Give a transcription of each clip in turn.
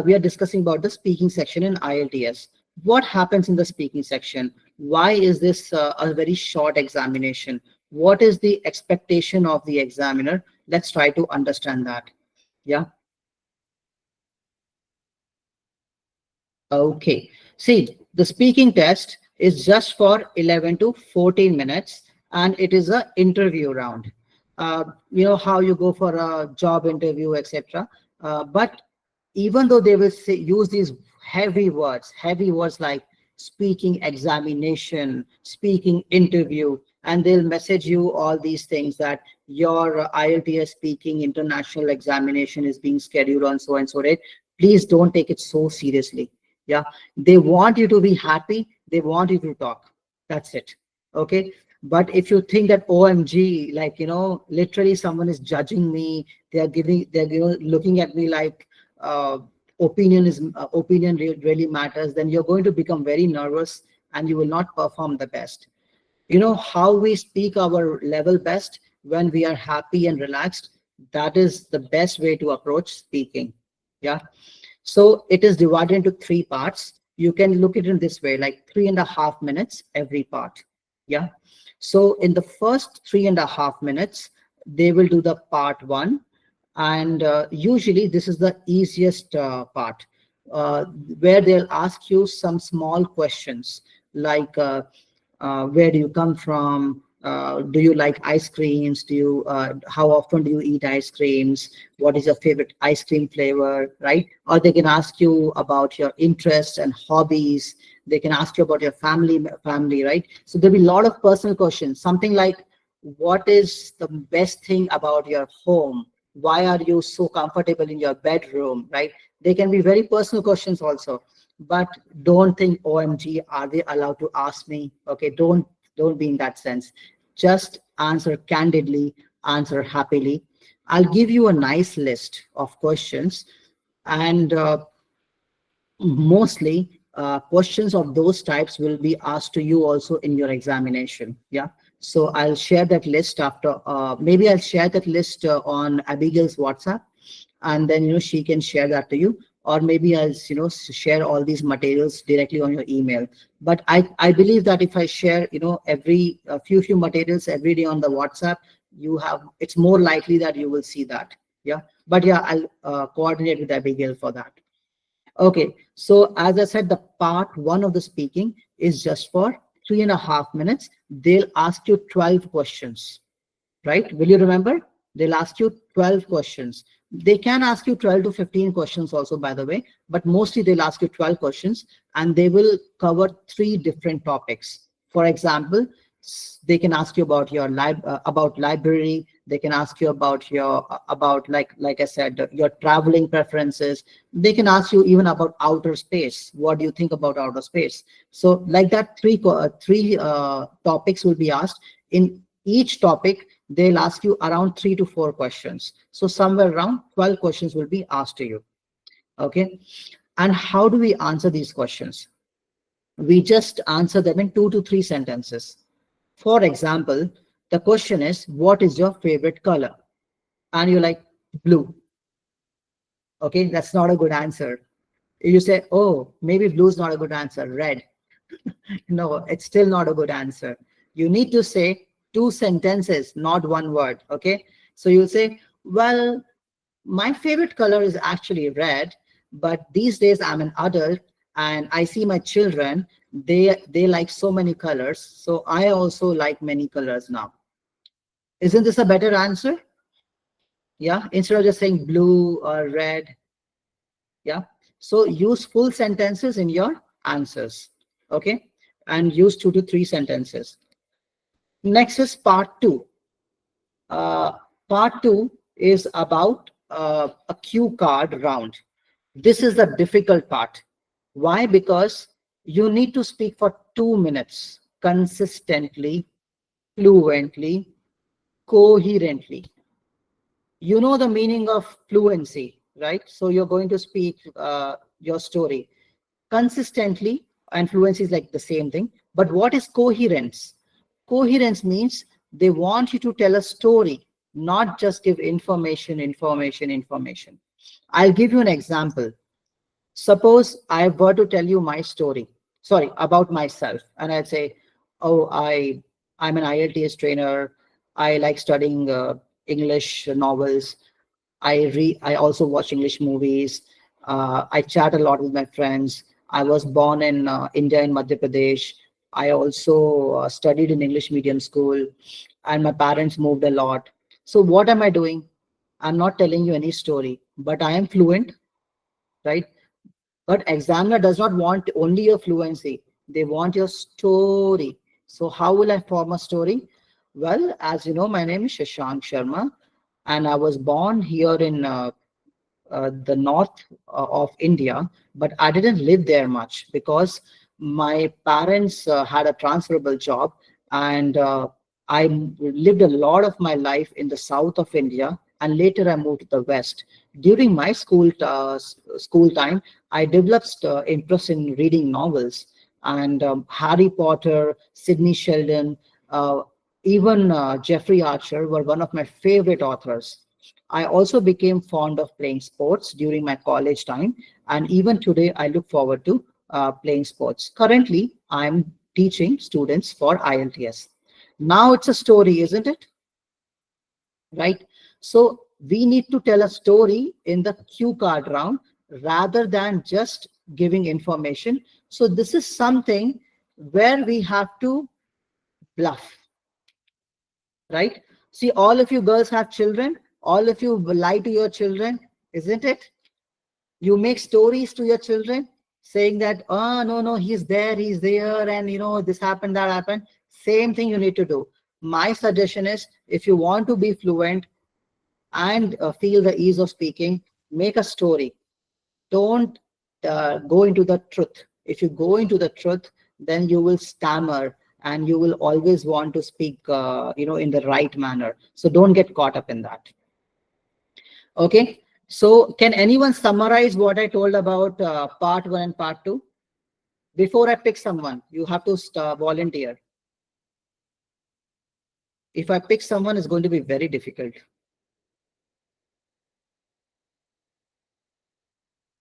We are discussing about the speaking section in IELTS. What happens in the speaking section? Why is this a very short examination? What is the expectation of the examiner? Let's try to understand that. Yeah. Okay. See, the speaking test is just for 11 to 14 minutes, and it is a interview round. You know how you go for a job interview, etc. But even though they will say, use these heavy words like speaking examination, speaking interview, and they'll message you all these things that your IELTS speaking international examination is being scheduled on so and so date. Please don't take it so seriously. Yeah, they want you to be happy. They want you to talk. That's it. Okay. But if you think that OMG, like, literally someone is judging me, they're looking at me like uh, opinion really matters, then you're going to become very nervous and you will not perform the best. You know how we speak our level best when we are happy and relaxed. That is the best way to approach speaking. Yeah. So it is divided into three parts. You can look at it in this way, like 3.5 minutes every part. Yeah. So in the first 3.5 minutes, they will do the part one. And usually this is the easiest part, uh, where they'll ask you some small questions like, where do you come from? Do you like ice creams? How often do you eat ice creams? What is your favorite ice cream flavor, right? Or they can ask you about your interests and hobbies. They can ask you about your family, right? So there'll be a lot of personal questions, something like, what is the best thing about your home? Why are you so comfortable in your bedroom, right? They can be very personal questions also. But don't think, OMG, are they allowed to ask me? Okay, don't be in that sense. Just answer candidly, answer happily. I'll give you a nice list of questions, and mostly questions of those types will be asked to you also in your examination. Yeah. So I'll share that list after, maybe I'll share that list on Abigail's WhatsApp, and then she can share that to you. Or maybe I'll share all these materials directly on your email. But I believe that if I share every few materials every day on the WhatsApp, it's more likely that you will see that. Yeah. But yeah, I'll coordinate with Abigail for that. Okay, so as I said, the part one of the speaking is just for 3.5 minutes. They'll ask you 12 questions, right? Will you remember? They'll ask you 12 questions. They can ask you 12 to 15 questions also, by the way, but mostly they'll ask you 12 questions, and they will cover three different topics. For example, they can ask you about your about library. They can ask you about your about like I said, your traveling preferences. They can ask you even about outer space. What do you think about outer space? So like that, three topics will be asked. In each topic, they'll ask you around 3 to 4 questions. So somewhere around 12 questions will be asked to you. Okay. And how do we answer these questions? We just answer them in 2 to 3 sentences. For example, the question is, what is your favorite color? And you're like, blue. Okay, that's not a good answer. You say, oh, maybe blue is not a good answer, red. No, it's still not a good answer. You need to say 2 sentences, not 1 word. Okay, so you'll say, well, my favorite color is actually red, but these days I'm an adult and I see my children, they like so many colors, so I also like many colors now. Isn't this a better answer? Yeah, instead of just saying blue or red. Yeah, so use full sentences in your answers. Okay, and use 2 to 3 sentences. Next is part 2. uh, Part 2 is about a cue card round. This is the difficult part. Why? Because you need to speak for 2 minutes consistently, fluently, coherently. You know the meaning of fluency, right? So you're going to speak your story consistently, and fluency is like the same thing. But what is coherence? Coherence means they want you to tell a story, not just give information. I'll give you an example. Suppose I were to tell you my story, sorry, about myself, and I'd say, oh, I'm an IELTS trainer. I like studying English novels. I also watch English movies. I chat a lot with my friends. I was born in India, in Madhya Pradesh. I also studied in English medium school, and my parents moved a lot. So what am I doing? I'm not telling you any story, but I am fluent, right? But examiner does not want only your fluency. They want your story. So how will I form a story? Well, as you know, my name is Shashank Sharma, and I was born here in the north of India, but I didn't live there much because my parents had a transferable job, and lived a lot of my life in the south of India, and later I moved to the west. During my school time, I developed interest in reading novels, and Harry Potter, Sidney Sheldon, uh, even Jeffrey Archer were one of my favorite authors. I also became fond of playing sports during my college time, and even today I look forward to playing sports. Currently, I'm teaching students for IELTS. Now it's a story, isn't it? Right? So we need to tell a story in the cue card round rather than just giving information. So this is something where we have to bluff, right? See, all of you girls have children, all of you lie to your children, isn't it? You make stories to your children saying that, oh, no, no, he's there, and this happened, that happened. Same thing you need to do. My suggestion is, if you want to be fluent and feel the ease of speaking, make a story. Don't go into the truth. If you go into the truth, then you will stammer, and you will always want to speak in the right manner. So don't get caught up in that. Okay, so can anyone summarize what I told about part one and part two? Before I pick someone, you have to volunteer. If I pick someone, it's going to be very difficult.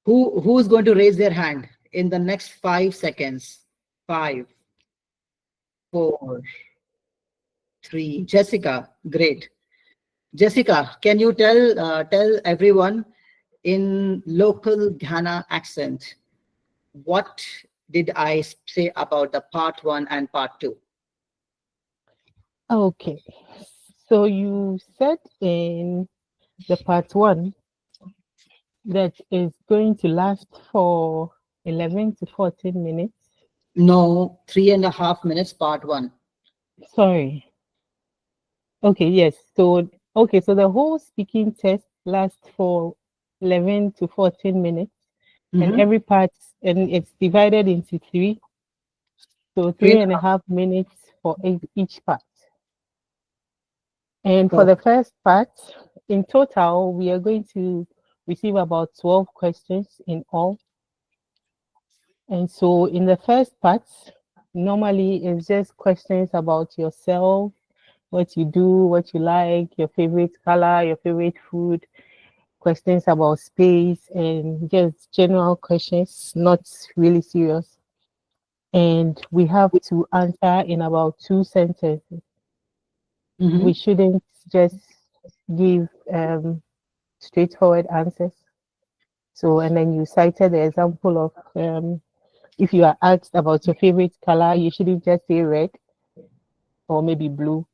Who is going to raise their hand in the next 5 seconds? Five, four, three. Jessica, great. Jessica, can you tell everyone in local Ghana accent what did I say about the part one and part two? Okay. So you said in the part one that is going to last for 11 to 14 minutes. No, 3.5 minutes, part one. Sorry. Okay, yes. So, okay, so the whole speaking test lasts for 11 to 14 minutes, and Mm-hmm. every part, and it's divided into three. So, Three three and and a a half. half minutes for each part. And for So, the first part, in total, we are going to receive about 12 questions in all. And so in the first part, normally it's just questions about yourself, what you do, what you like, your favorite color, your favorite food, questions about space, and just general questions, not really serious. And we have to answer in about 2 sentences. We mm-hmm. shouldn't just give straightforward answers. So, and then you cited the example of if you are asked about your favorite color, you shouldn't just say red or maybe blue,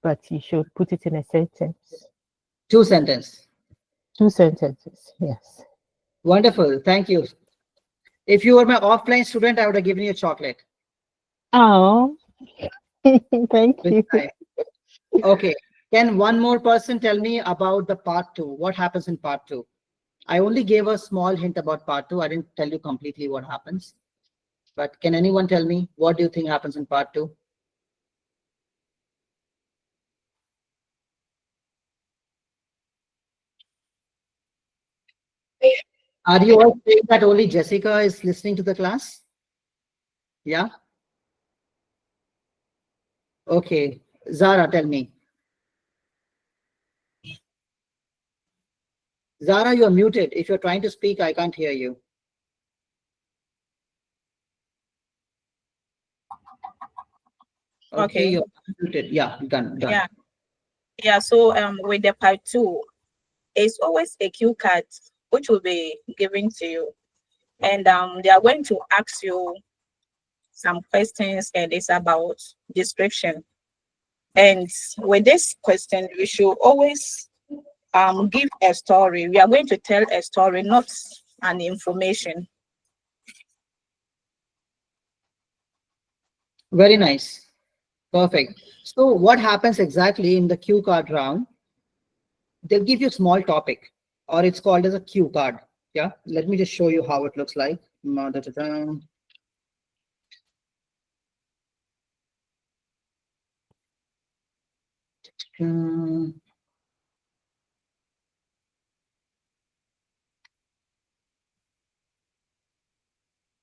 but you should put it in a sentence. Two sentence. 2 sentences, yes. Wonderful. Thank you. If you were my offline student, I would have given you a chocolate. Oh, thank With you. time. Okay. Can one more person tell me about the part two? What happens in part two? I only gave a small hint about part two. I didn't tell you completely what happens. But can anyone tell me what do you think happens in part two? Are you all saying that only Jessica is listening to the class? Yeah. Okay. Zara, tell me. Zara, you're muted. If you're trying to speak, I can't hear you. Okay, Okay. you're muted. Yeah, done, done. Yeah. Yeah. So with the part two, it's always a cue card which will be given to you. And they are going to ask you some questions, and it's about description. And with this question, we should always give a story. We are going to tell a story, not an information. Very nice. Perfect. So what happens exactly in the cue card round? They'll give you a small topic, or it's called as a cue card. Yeah, let me just show you how it looks like. Da-da-da. Hmm.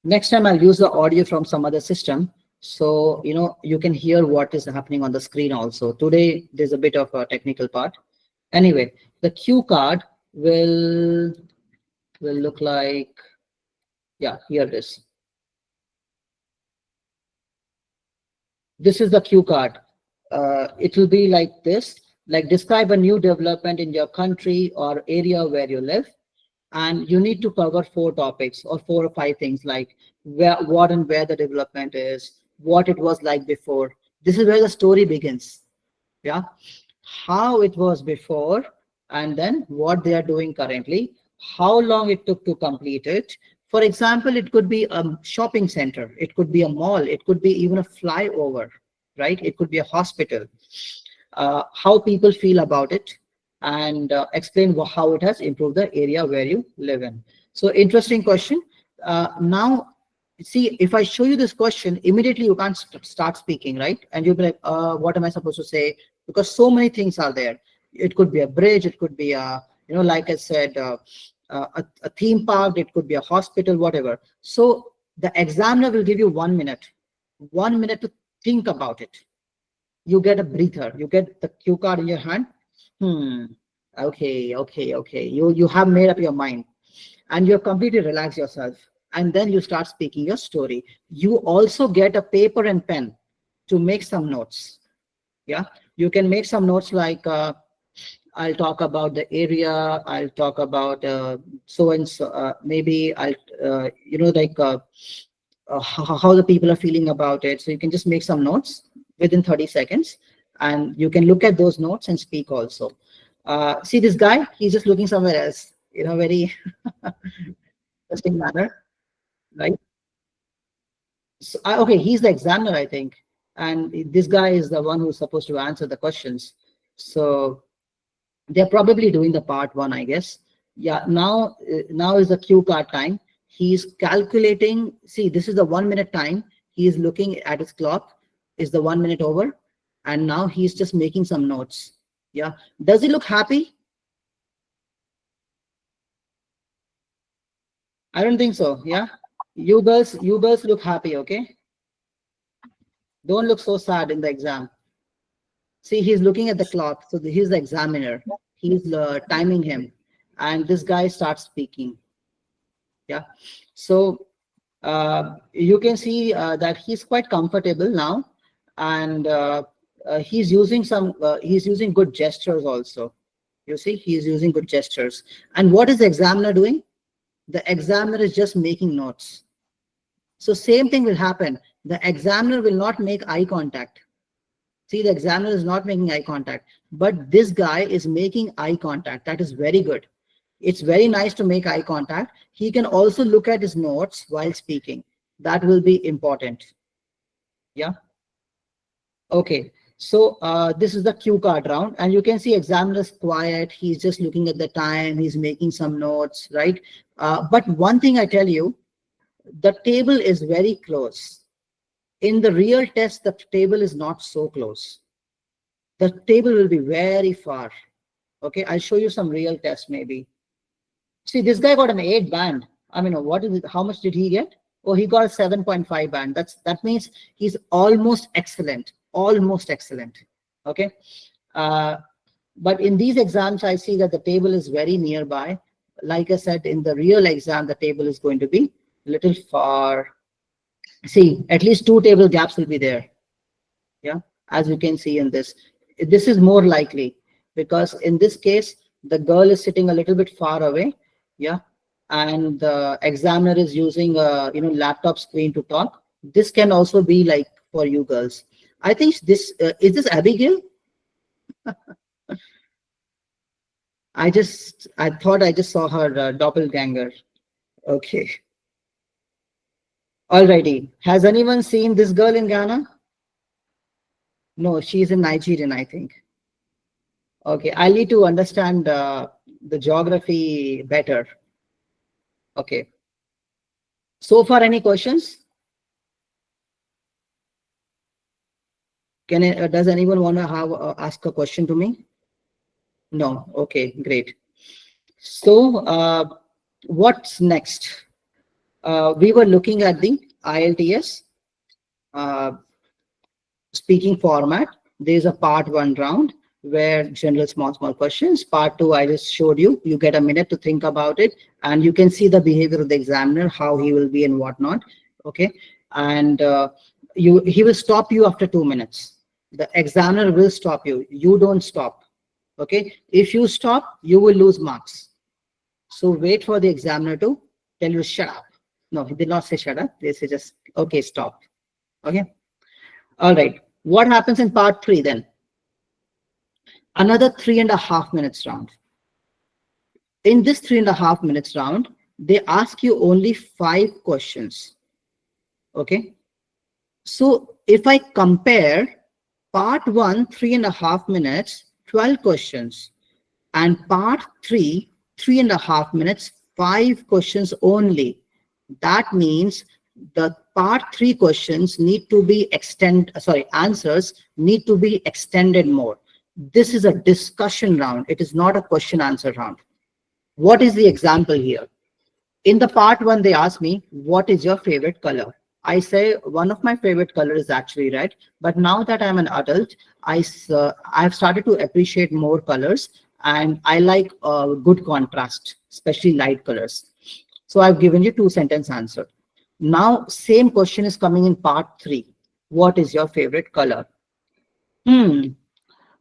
Next time I'll use the audio from some other system, so you can hear what is happening on the screen also. Today there's a bit of a technical part. Anyway, the cue card will look like, yeah, here it is. This is the cue card. It will be like this, like describe a new development in your country or area where you live. And you need to cover 4 topics or 4 or 5 things, like what and where the development is, what it was like before. This is where the story begins. Yeah, how it was before, and then what they are doing currently, how long it took to complete it. For example, it could be a shopping center, it could be a mall, it could be even a flyover, right? It could be a hospital. How people feel about it, and explain how it has improved the area where you live in. So interesting question. Now, see, if I show you this question, immediately you can't start speaking, right? And you'll be like, what am I supposed to say? Because so many things are there. It could be a bridge, it could be a, like I said, a theme park, it could be a hospital, whatever. So the examiner will give you 1 minute, 1 minute to think about it. You get a breather, you get the cue card in your hand. Okay. You have made up your mind, and you're completely relaxed yourself, and then you start speaking your story. You also get a paper and pen to make some notes. Yeah, you can make some notes like, I'll talk about the area, I'll talk about so and so, maybe I'll like how the people are feeling about it. So you can just make some notes within 30 seconds, and you can look at those notes and speak also. See this guy, he's just looking somewhere else, very interesting manner, right? So, okay, he's the examiner, I think, and this guy is the one who's supposed to answer the questions. So they're probably doing the part one, I guess. Yeah, now is the cue card time. He's calculating. See, this is the 1 minute time. He is looking at his clock. Is the 1 minute over? And now he's just making some notes. Yeah. Does he look happy? I don't think so. Yeah. You girls look happy, okay? Don't look so sad in the exam. See, he's looking at the clock. So he's the examiner. He's timing him. And this guy starts speaking. Yeah. So you can see that he's quite comfortable now. And he's using good gestures also. You see, he's using good gestures. And what is the examiner doing? The examiner is just making notes. So same thing will happen. The examiner will not make eye contact. See, the examiner is not making eye contact, but this guy is making eye contact. That is very good. It's very nice to make eye contact. He can also look at his notes while speaking. That will be important. Yeah. Okay. So this is the cue card round, and you can see examiner is quiet. He's just looking at the time. He's making some notes, right? But one thing I tell you, the table is very close. In the real test, the table is not so close. The table will be very far. Okay, I'll show you some real tests maybe. See, this guy got an 8 band. I mean, what is it? How much did he get? Oh, he got a 7.5 band. That means he's almost excellent. Almost excellent. Okay. But in these exams, I see that the table is very nearby. Like I said, in the real exam, the table is going to be a little far. See, at least 2 table gaps will be there. Yeah, as you can see in this is more likely, because in this case the girl is sitting a little bit far away. Yeah, and the examiner is using a laptop screen to talk. This can also be like for you girls. I think this is this Abigail. I thought I just saw her doppelganger. Okay. Alrighty. Has anyone seen this girl in Ghana? No, she's in Nigerian, I think. Okay, I need to understand the geography better. Okay. So far, any questions? Does anyone want to have ask a question to me? No. Okay, great. So, what's next? We were looking at the IELTS uh, speaking format. There's a part one round where general small questions. Part two, I just showed you. You get a minute to think about it, and you can see the behavior of the examiner, how he will be and whatnot. Okay, and he will stop you after 2 minutes. The examiner will stop you. You don't stop. Okay, if you stop, you will lose marks. So wait for the examiner to tell you to shut up. No, he did not say shut up. They say just okay, stop. Okay. All right. What happens in part three then? Another 3.5 minutes round. In this 3.5 minutes round, they ask you only 5 questions. Okay. So if I compare part one, 3.5 minutes, 12 questions, and part three, 3.5 minutes, 5 questions only. That means the part three questions need to be answers need to be extended more. This is a discussion round. It is not a question answer round. What is the example here? In the part one, they ask me, what is your favorite color? I say one of my favorite color is actually red. But now that I'm an adult, I've started to appreciate more colors, and I like good contrast, especially light colors. So I've given you 2 sentence answer. Now, same question is coming in part three. What is your favorite color? When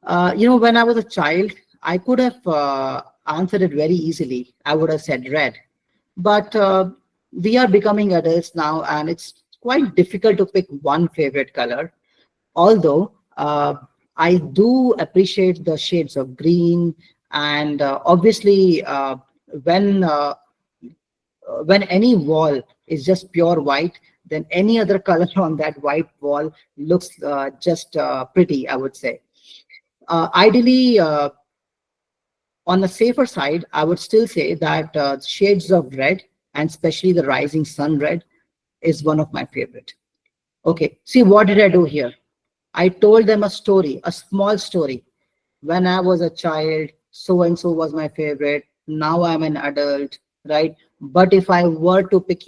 I was a child, I could have answered it very easily. I would have said red. But we are becoming adults now, and it's quite difficult to pick one favorite color. Although I do appreciate the shades of green, and obviously when any wall is just pure white, then any other color on that white wall looks just pretty, I would say. Ideally, on the safer side, I would still say that shades of red, and especially the rising sun red, is one of my favorite. Okay, see, what did I do here? I told them a story, a small story. When I was a child, so and so was my favorite. Now I'm an adult, right? But if I were to pick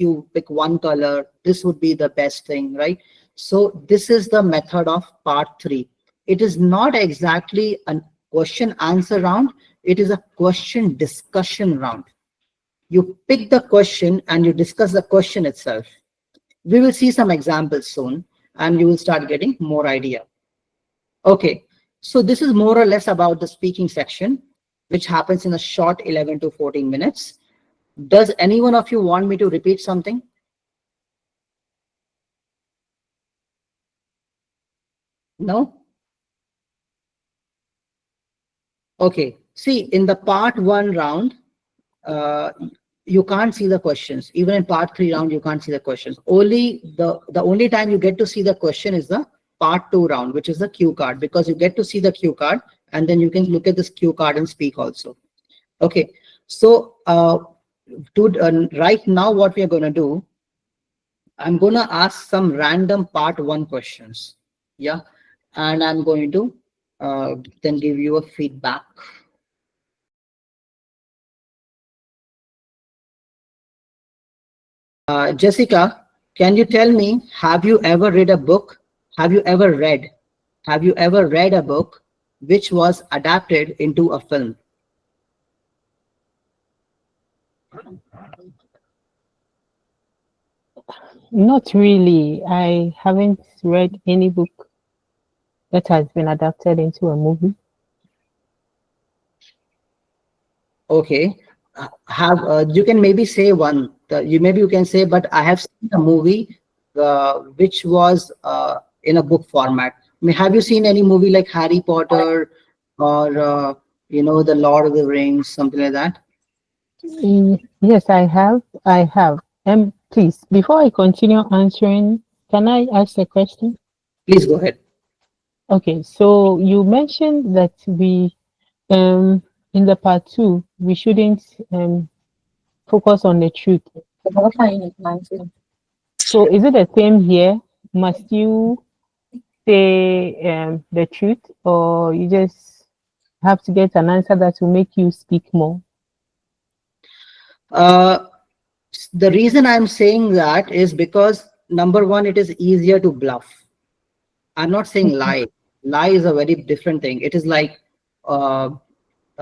one color, this would be the best thing, right? So this is the method of part three. It is not exactly a question answer round. It is a question discussion round. You pick the question and you discuss the question itself. We will see some examples soon, and you will start getting more idea. Okay, so this is more or less about the speaking section, which happens in a short 11 to 14 minutes. Does any one of you want me to repeat something? No? Okay, see, in the part one round, uh, you can't see the questions. Even in part three round, you can't see the questions. The only time you get to see the question is the part two round, which is the cue card, because you get to see the cue card, and then you can look at this cue card and speak also. Okay, so right now, what we are going to do, I'm going to ask some random part one questions. Yeah, and I'm going to then give you a feedback. Jessica, can you tell me, have you ever read a book? Have you ever read? Have you ever read a book which was adapted into a film? Not really. I haven't read any book that has been adapted into a movie? Okay. Have you can maybe say one. You maybe you can say, but I have seen a movie which was in a book format. I mean, have you seen any movie like Harry Potter or the Lord of the Rings, something like that? Yes, I have. I have. Please, before I continue answering, can I ask a question? Please go ahead. Okay, so you mentioned that we, in the part two, we shouldn't focus on the truth. So is it the same here? Must you say the truth, or you just have to get an answer that will make you speak more? Uh, the reason I'm saying that is because number one, it is easier to bluff. I'm not saying lie. Lie is a very different thing. It is like, uh,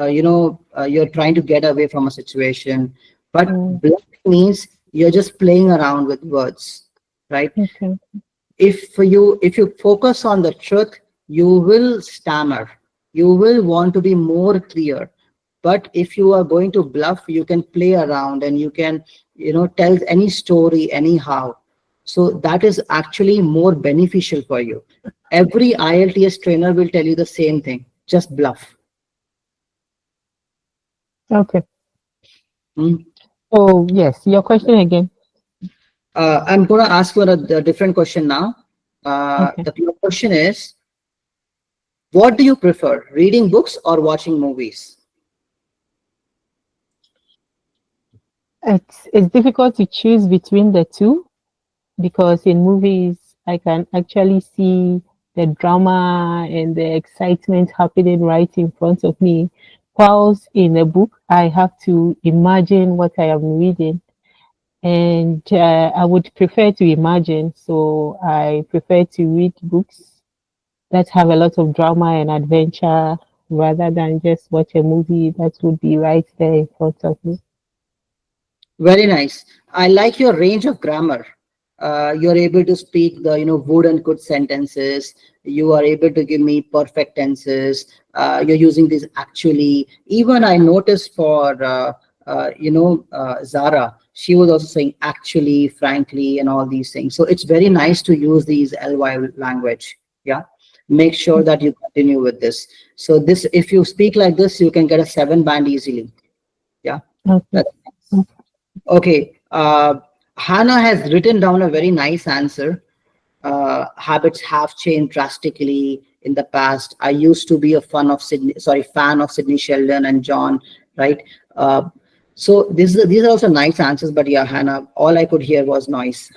you're trying to get away from a situation, but Mm, bluff means you're just playing around with words, right? okay. If you focus on the truth, you will stammer. You will want to be more clear. But if you are going to bluff, you can play around and you can, tell any story anyhow. So that is actually more beneficial for you. Every IELTS trainer will tell you the same thing. Just bluff. Okay. Hmm? Oh, yes. Your question again. I'm going to ask you a different question now. Okay. The question is, what do you prefer, reading books or watching movies? It's difficult to choose between the two because in movies I can actually see the drama and the excitement happening right in front of me. Whilst in a book, I have to imagine what I am reading, and I would prefer to imagine. So I prefer to read books that have a lot of drama and adventure rather than just watch a movie that would be right there in front of me. Very nice. I like your range of grammar. You're able to speak the would and could sentences. You are able to give me perfect tenses. You're using this actually. Even I noticed for Zara, she was also saying actually, frankly, and all these things. So it's very nice to use these ly language. Yeah. Make sure that you continue with this. So this, if you speak like this, you can get a 7 band easily. Yeah. Okay. That's okay. Hannah has written down a very nice answer. Habits have changed drastically in the past. I used to be a fan of Sydney Sheldon and John, right? So these are also nice answers, but yeah, Hannah, all I could hear was noise.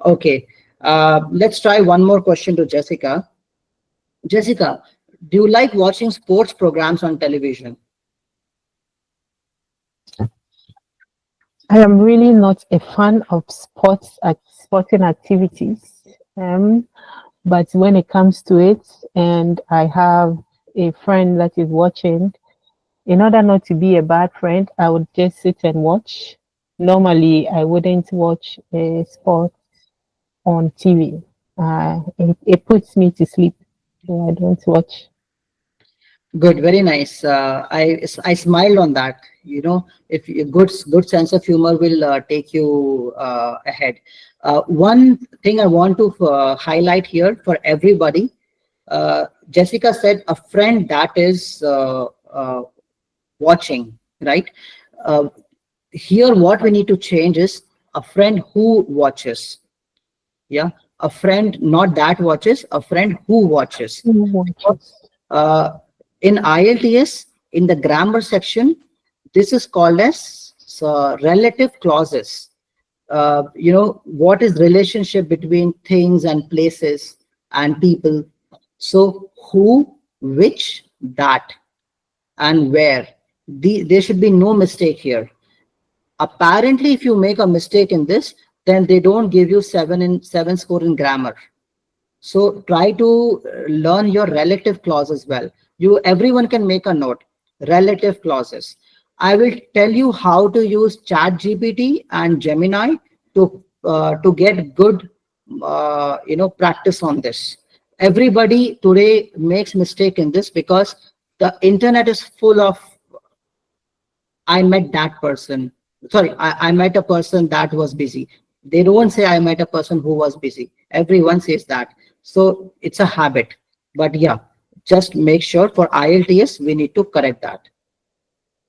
Okay. Let's try one more question to Jessica. Jessica, do you like watching sports programs on television? I am really not a fan of sporting activities. But when it comes to it, and I have a friend that is watching, in order not to be a bad friend, I would just sit and watch. Normally, I wouldn't watch a sport on TV. It puts me to sleep, so I don't watch. Good, very nice. I smiled on that. If a good sense of humor will take you ahead. One thing I want to highlight here for everybody. Jessica said a friend that is watching, right? Uh, Here, what we need to change is a friend who watches. Yeah, a friend not that watches, a friend who watches. Who watches? uh, in IELTS, in the grammar section, this is called as relative clauses. What is relationship between things and places and people. So who, which, that, and where. There should be no mistake here. Apparently, if you make a mistake in this, then they don't give you 7 score in grammar. So try to learn your relative clause as well. Everyone can make a note. Relative clauses. I will tell you how to use Chat GPT and Gemini to get good practice on this. everybody today makes mistake in this because the internet is full of I met that person. Sorry, I met a person that was busy. They don't say I met a person who was busy. Everyone says that. So it's a habit. But yeah, just make sure for IELTS, we need to correct that.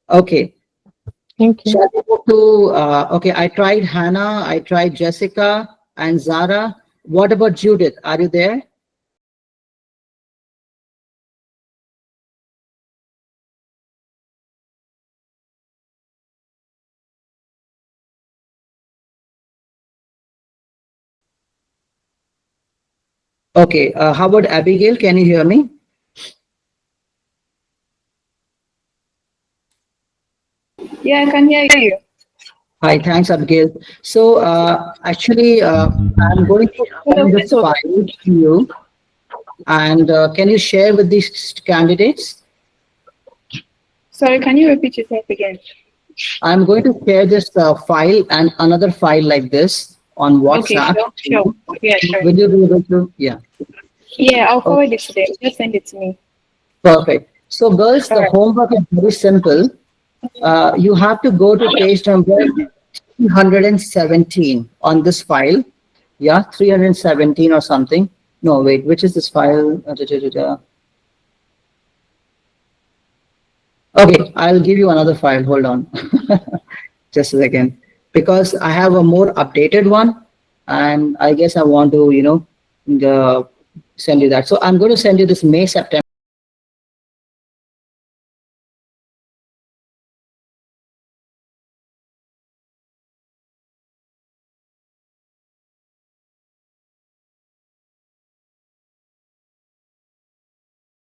Okay. Thank you. Shall we go to, okay, I tried Hannah, I tried Jessica and Zara. What about Judith? Are you there? Okay, how about Abigail? Can you hear me? Yeah, I can hear you. Hi, thanks, Abigail. So actually, I'm going to send this file to you. And can you share with these candidates? Sorry, can you repeat yourself again? I'm going to share this file and another file like this on Okay, WhatsApp. sure. Yeah, sure. Will you be able to? Yeah. Yeah, I'll forward it to them. Just send it to me. Perfect. So girls, the homework is very simple. You have to go to page number 317 on this file. Yeah, 317 or something. No, wait, which is this file? Okay, I'll give you another file. Hold on. Just a second. Because I have a more updated one, and I guess I want to, send you that. So I'm going to send you this May, September.